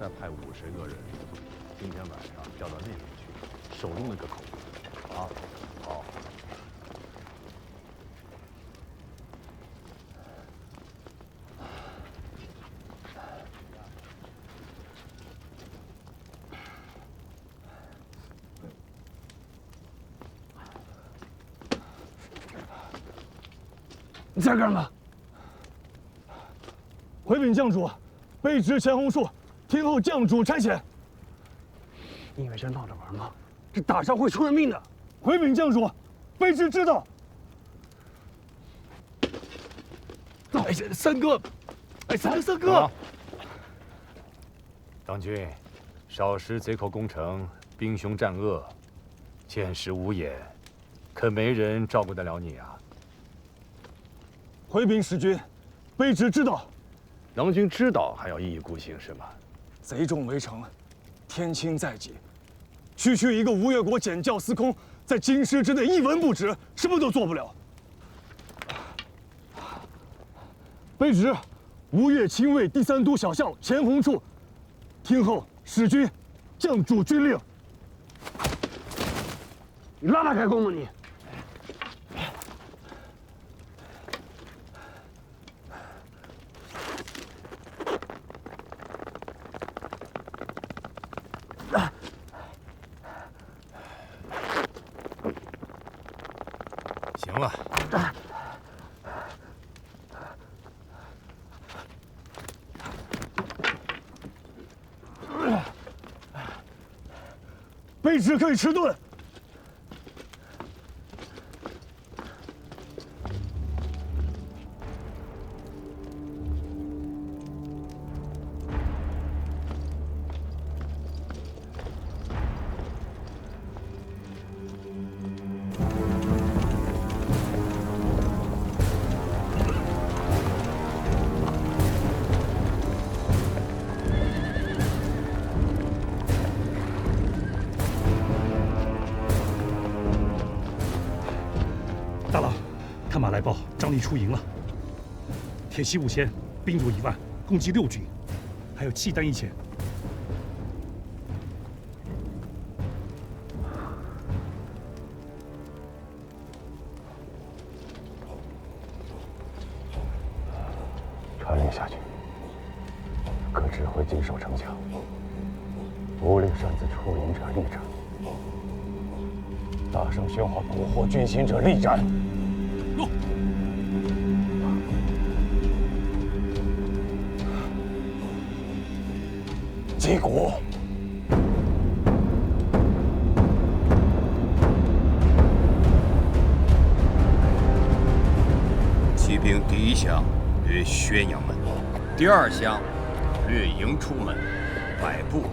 再派50个人，今天晚上调到那边去，守住那个口。啊，好。你在干嘛？回禀将主，卑职钱红树，听候将主差遣。你以为真闹着玩吗？这打仗会出人命的。回禀将主，卑职知道。哎，三哥，哎，三哥。当军，少时贼寇攻城，兵凶战恶，见识无眼，可没人照顾得了你啊。回禀使君，卑职知道。郎君知道还要一意孤行是吗？贼众围城，天亲在即，区区一个吴越国检校司空，在京师之内一文不值，什么都做不了。卑职吴越亲卫第3都小校钱弘处，听候使君将主军令。你拉开弓吗你？行了。卑职可以迟钝。大佬，看马来报，张力出营了。铁骑5000，兵卒1万，共计6军，还有契丹1000。传令下去，各指挥紧守城墙，无令擅自出营者立斩。大声宣唤蛊惑军心者立斩。诺。击鼓。骑兵第1响略宣阳门，第2响略营出门，摆步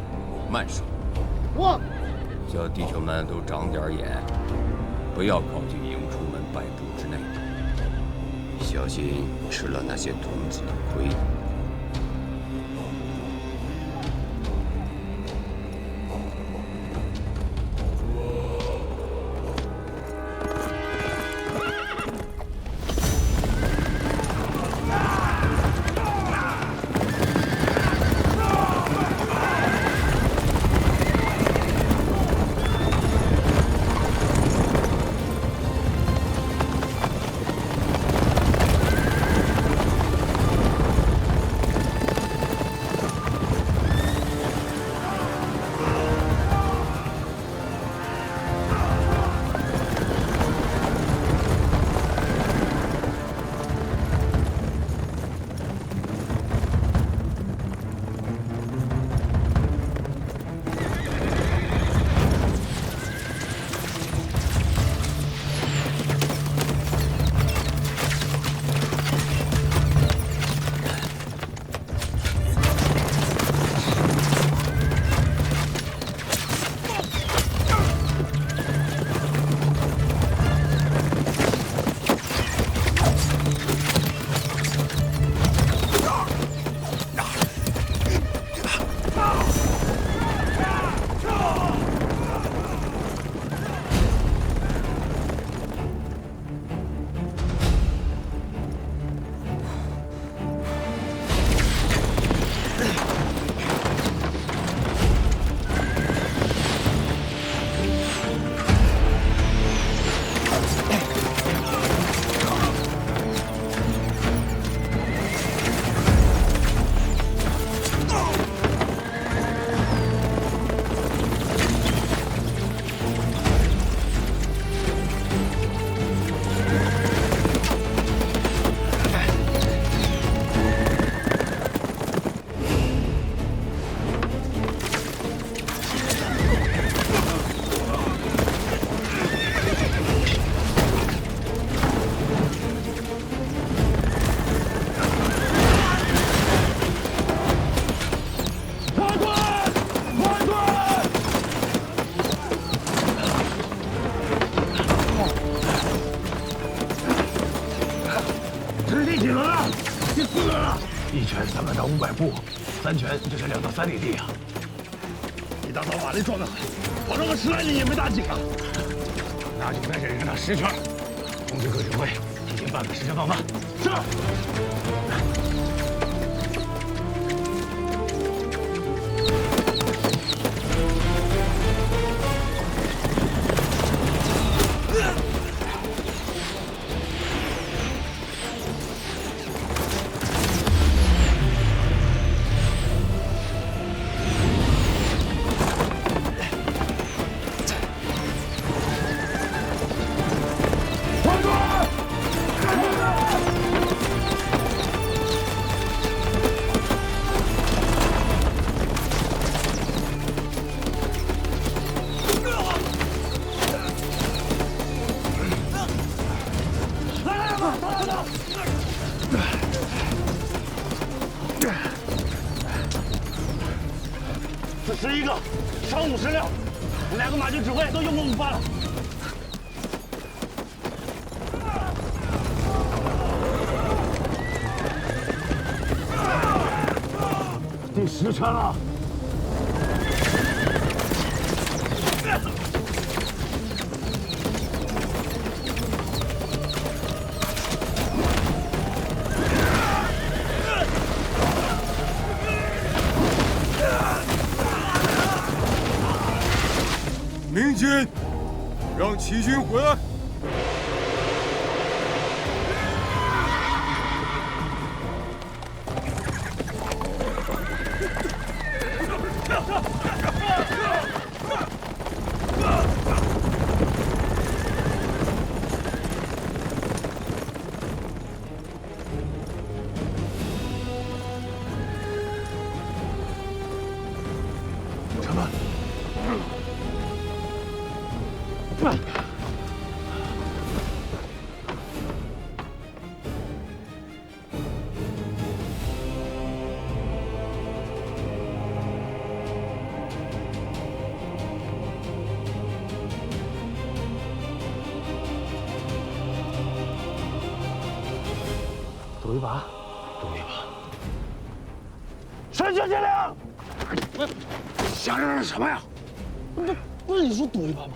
慢守。我。叫弟兄们都长点眼，不要靠近营出门摆步之内，小心吃了那些童子的亏。1拳300到500步，3拳就是2到3里地啊！一大早马力壮得很，跑上个10来里也没打紧啊！那就再忍着他10拳。通知各指挥，提前半个时辰放饭。是。11个，少50辆，2个马军指挥都用过午饭了。第10圈了。明军，让齐军回来。长官。赌一把，赌一把。全军接令！想嚷嚷什么呀？不是你说赌一把吗？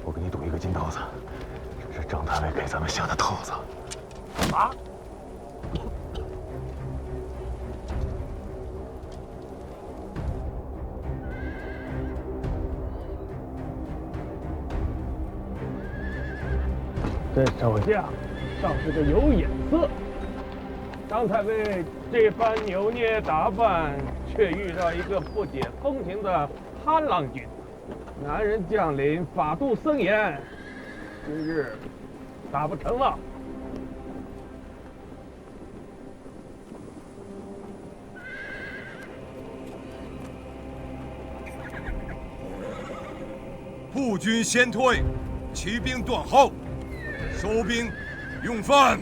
我跟你赌一个金豆子，是张太尉给咱们下的套子。啊！这手下倒是个有眼色。张太尉这番扭捏打扮，却遇到一个不解风情的潘郎君。男人将领法度森严，今日打不成了。步军先退，骑兵断后，收兵用饭。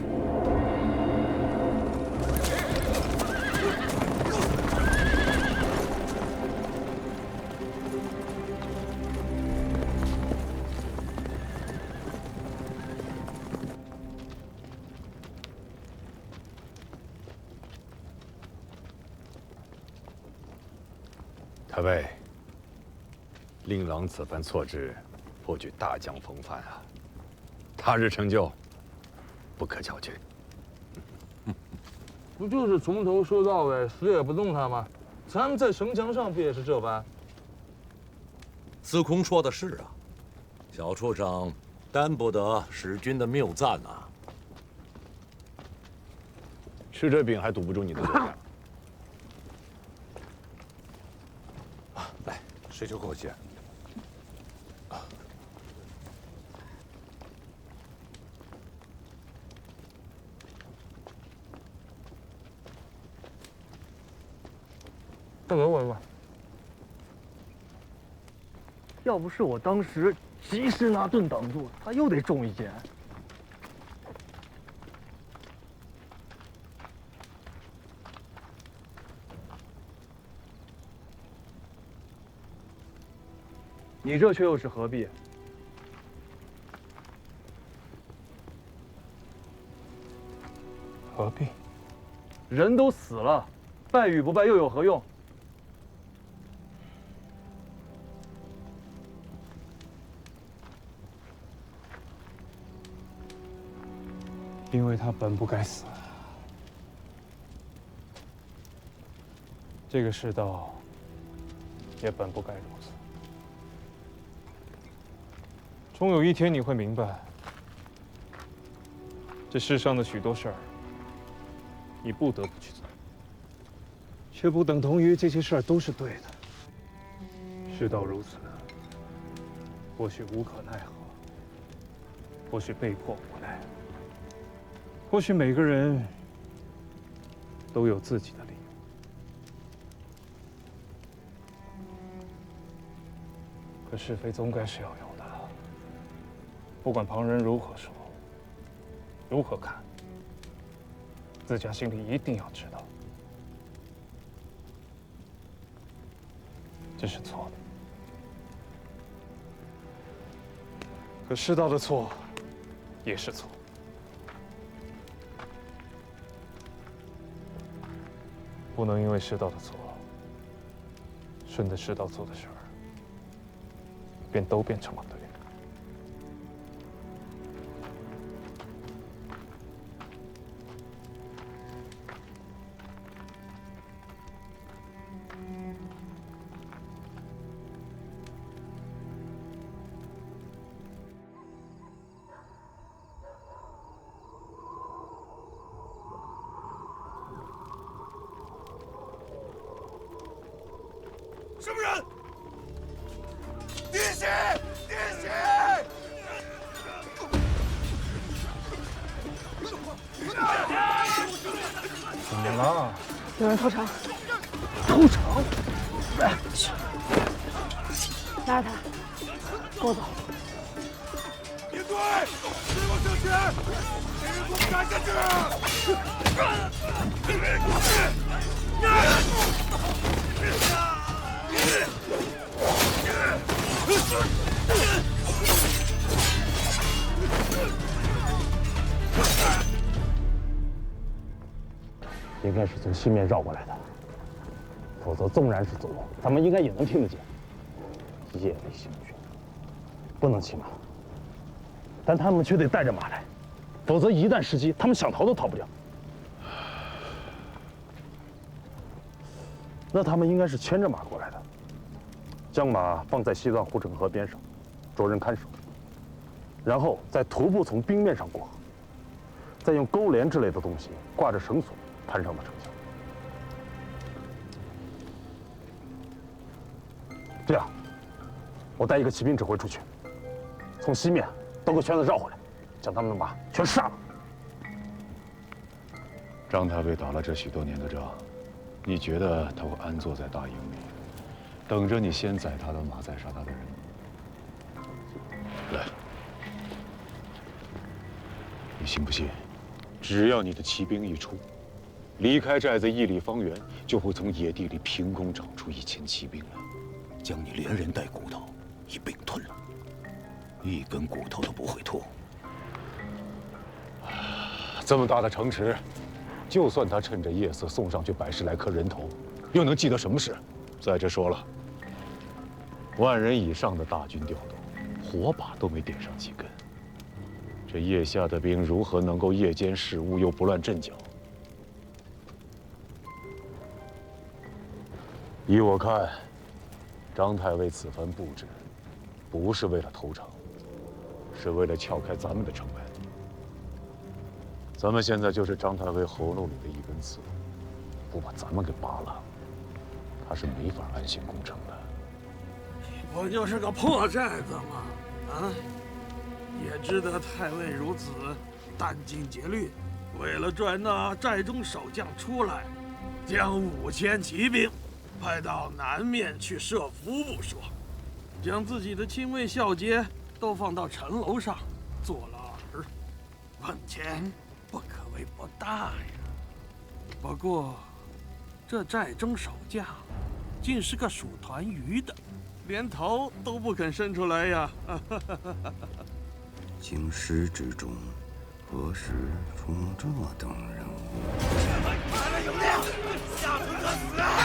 太尉，令郎此番错之，颇具大将风范啊！他日成就，不可小觑。不就是从头说到尾，死也不动他吗？咱们在城墙上不也是这般？司空说的是啊，小畜生担不得使君的谬赞呐。吃这饼还堵不住你的嘴呀！来，水酒给我接。再给我一碗。要不是我当时及时拿盾挡住，他又得中一箭。你这却又是何必？何必？人都死了，败与不败又有何用？因为他本不该死。这个世道也本不该如此。终有一天你会明白，这世上的许多事儿，你不得不去做，却不等同于这些事儿都是对的。世道如此，或许无可奈何，或许被迫无奈，或许每个人都有自己的理由。可是非总该是要有的，不管旁人如何说，如何看，自家心里一定要知道，这是错的。可世道的错，也是错。不能因为世道的错，顺着世道做的事儿，便都变成了对的。什么人？滴血！滴血！怎么了？有人偷城。偷城？拉着他，跟我走。别队，跟我上前！给人给我赶下去！应该是从西面绕过来的，否则纵然是走路，咱们应该也能听得见。夜里行军，不能骑马，但他们却得带着马来，否则一旦失机，他们想逃都逃不掉。那他们应该是牵着马过来的，将马放在西段护城河边上，着人看守，然后再徒步从冰面上过河，再用钩镰之类的东西挂着绳索攀上了城墙。这样，我带一个骑兵指挥出去，从西面兜个圈子绕回来，将他们的马全杀了。张太尉打了这许多年的仗，你觉得他会安坐在大营里，等着你先宰他的马，再杀他的人吗？来，你信不信？只要你的骑兵一出，离开寨子1里方圆，就会从野地里凭空长出1000骑兵来，将你连人带骨头一并吞了，一根骨头都不会吐。这么大的城池，就算他趁着夜色送上去100-10来颗人头，又能记得什么事？再者说了，10000人以上的大军调动，火把都没点上几根，这夜下的兵如何能够夜间视物又不乱阵脚？依我看，张太尉此番布置，不是为了投诚，是为了撬开咱们的城门。咱们现在就是张太尉喉咙里的一根刺，不把咱们给拔了，他是没法安心攻城的。不就是个破寨子吗？啊！也知得太尉如此殚精竭虑，为了赚那寨中守将出来，将5000骑兵派到南面去设伏不说，将自己的亲卫孝节都放到城楼上做了饵，本钱不可谓不大呀。不过，这寨中守将竟是个属团鱼的，连头都不肯伸出来呀！京师之中，何时出这等人物？省亮，下不得死！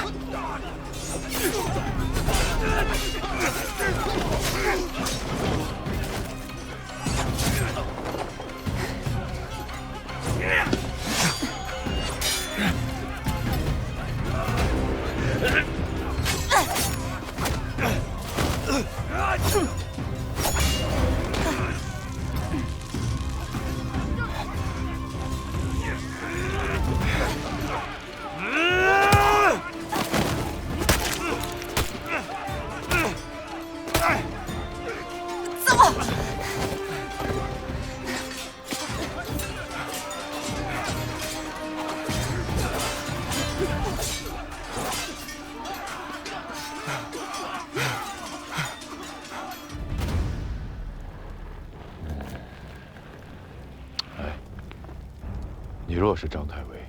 你若是张太尉，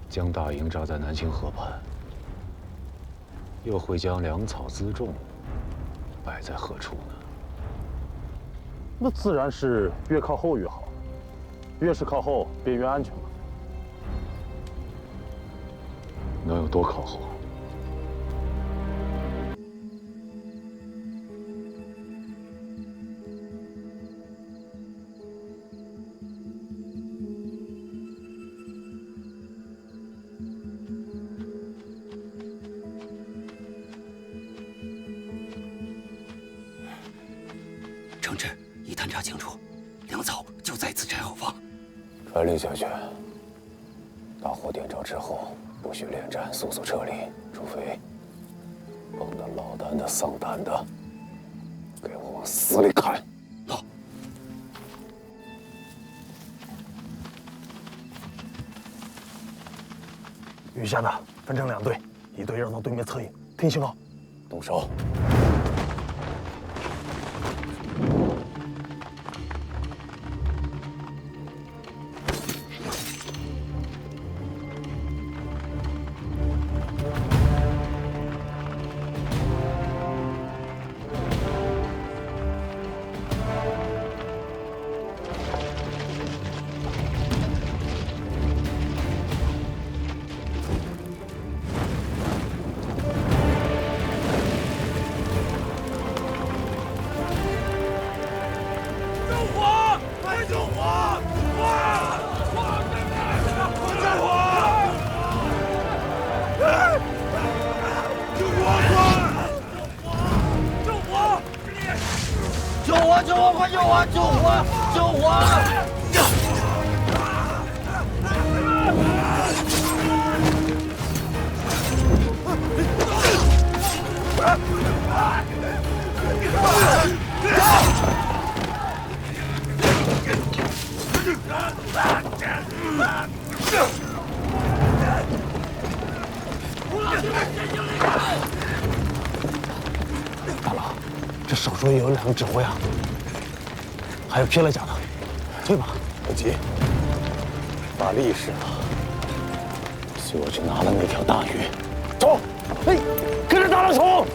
将大营扎在南清河畔，又会将粮草辎重摆在何处呢？那自然是越靠后越好，越是靠后便越安全嘛。能有多靠后？承旨已探查清楚，粮草就在此柴后方。传令下去，大火点着之后，不许恋战，速速撤离，除非碰到老胆的、丧胆的，给我往死里砍！好。余下的分成2队，一队让到对面策应，听信号，动手。大佬，这少说也有2个指挥啊，还有披了甲的，退吧。不急，把力使了，随我去拿了那条大鱼。走，哎，跟着大郎冲！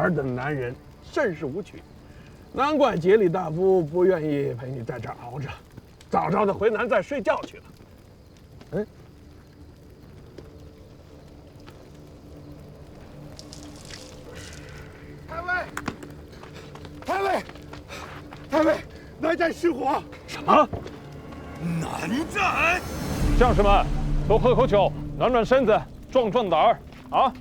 儿的男人，甚是无趣。难怪杰里大夫不愿意陪你在这儿熬着，早早的回南再睡觉去了。哎，太尉，太尉，太尉，南寨失火！什么？南寨？将士们，都喝口酒，暖暖身子，壮壮胆儿啊！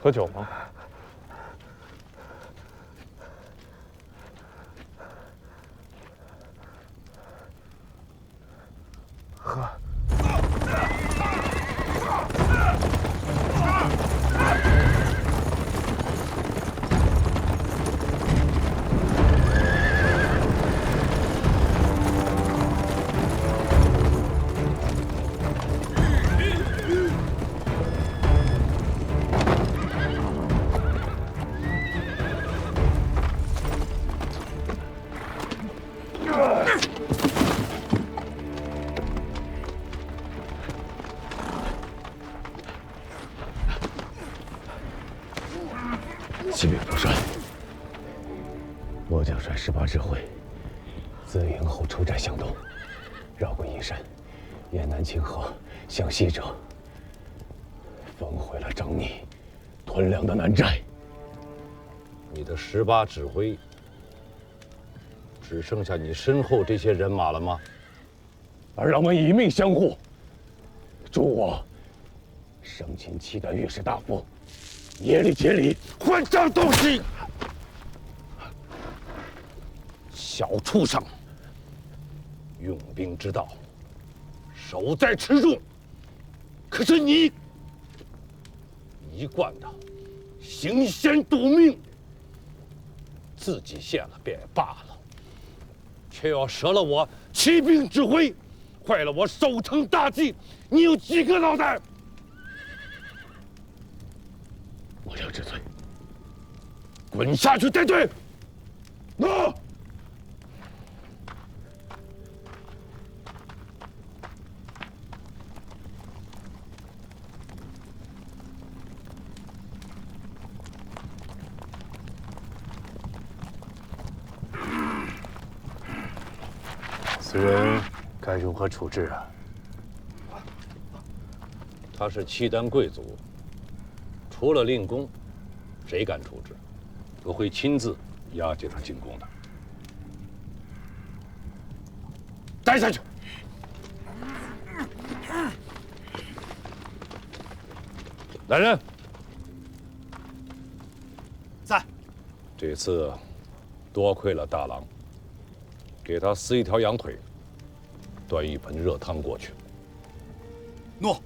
喝酒吗？喝。启禀主帅，末将率18支会自营后出寨向东，绕过阴山，沿南清河向西者，焚毁了瘴匿屯粮的南寨。你的18指挥，只剩下你身后这些人马了吗？而让我们以命相护，助我生擒契丹御史大夫耶律杰里，混账东西！小畜生，用兵之道，守在池中。可是你一贯的行险赌命，自己陷了便也罢了，却要折了我骑兵指挥，坏了我守城大计，你有几个脑袋？末将知罪。滚下去带队！诺。此人该如何处置啊？他是契丹贵族，除了令公，谁敢处置？我会亲自押解他进宫的。带下去！来人！在。这次多亏了大郎，给他撕一条羊腿，端一盆热汤过去。诺。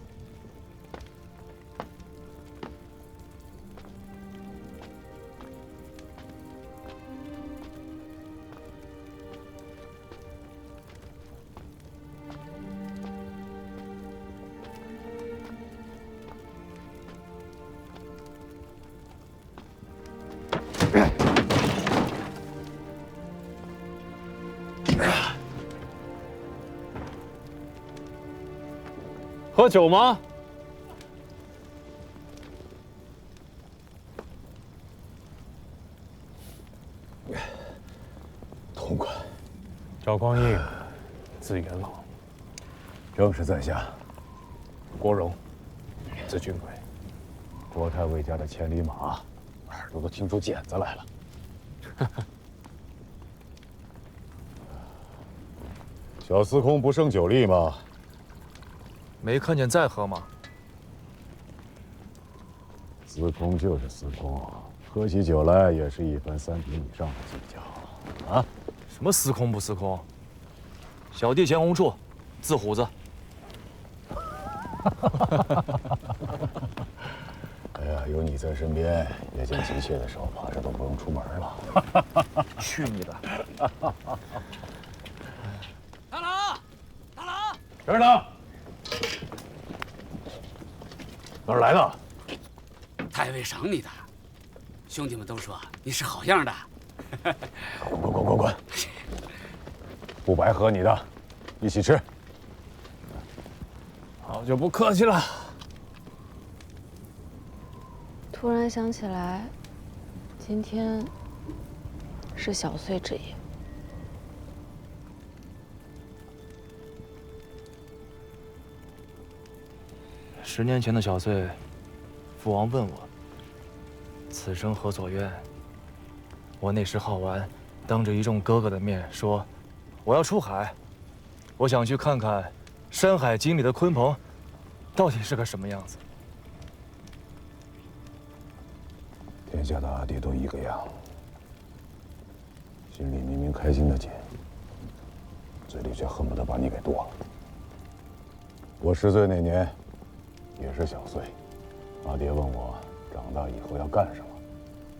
喝酒吗？痛快。赵匡胤，字元老。正是在下。郭荣，字俊贵。郭太尉家的千里马，耳朵都听出茧子来了。小司空不胜酒力吗？没看见在喝吗？司空就是司空，喝起酒来也是1分3厘以上的技巧啊！什么司空不司空？小弟钱洪处，字虎子。哎呀，有你在身边，夜间急切的时候，怕是都不用出门了。去你的！大郎，大郎，这儿呢。哪儿来的？太尉赏你的，兄弟们都说你是好样的。滚！不白喝你的，一起吃。好，就不客气了。突然想起来，今天是小岁之夜。10年前的小岁，父王问我：“此生何所愿？”我那时好玩，当着一众哥哥的面说：“我要出海，我想去看看《山海经》里的鲲鹏，到底是个什么样子。”天下的阿爹都一个样，心里明明开心的紧，嘴里却恨不得把你给剁了。我10岁那年，也是小岁，阿爹问我长大以后要干什么，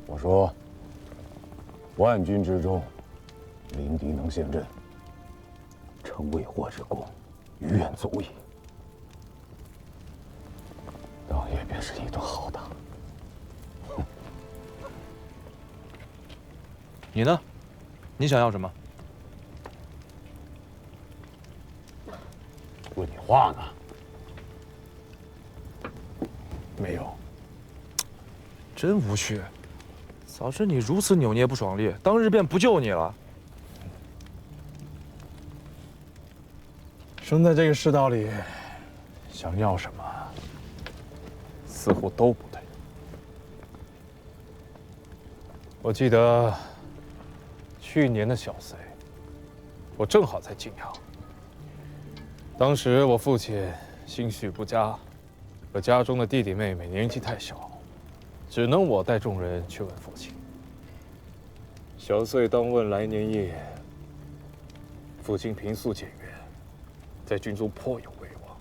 我说：万军之中，临敌能陷阵，成未获之功，于愿足矣。当夜便是一顿好打。你呢？你想要什么？问你话呢。没有。真无趣。早知你如此扭捏不爽利，当日便不救你了。生在这个世道里，想要什么，似乎都不对。我记得去年的小岁，我正好在晋阳。当时我父亲心绪不佳，可家中的弟弟妹妹年纪太小，只能我带众人去问父亲。小岁当问来年夜，父亲平素简约，在军中颇有威望，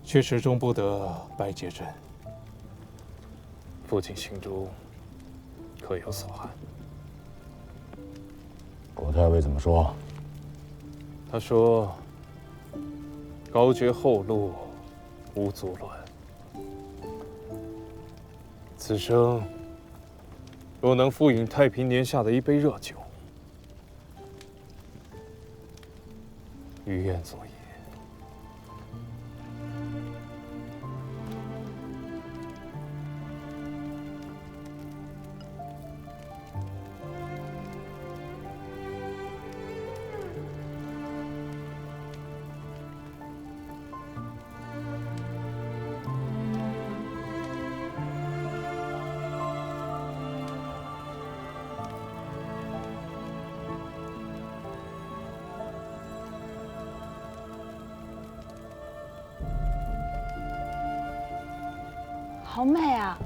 却始终不得拜节朕。父亲心中可有所憾。国太尉怎么说？他说：“高绝后路，无足论。此生若能复饮太平年下的一杯热酒，于愿足矣。”好美啊！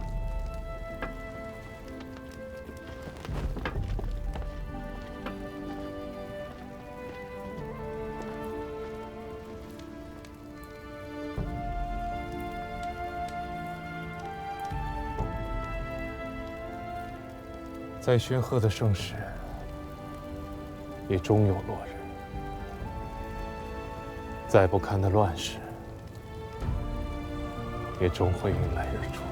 再煊赫的盛世，也终有落日；再不堪的乱世，也终会迎来日出。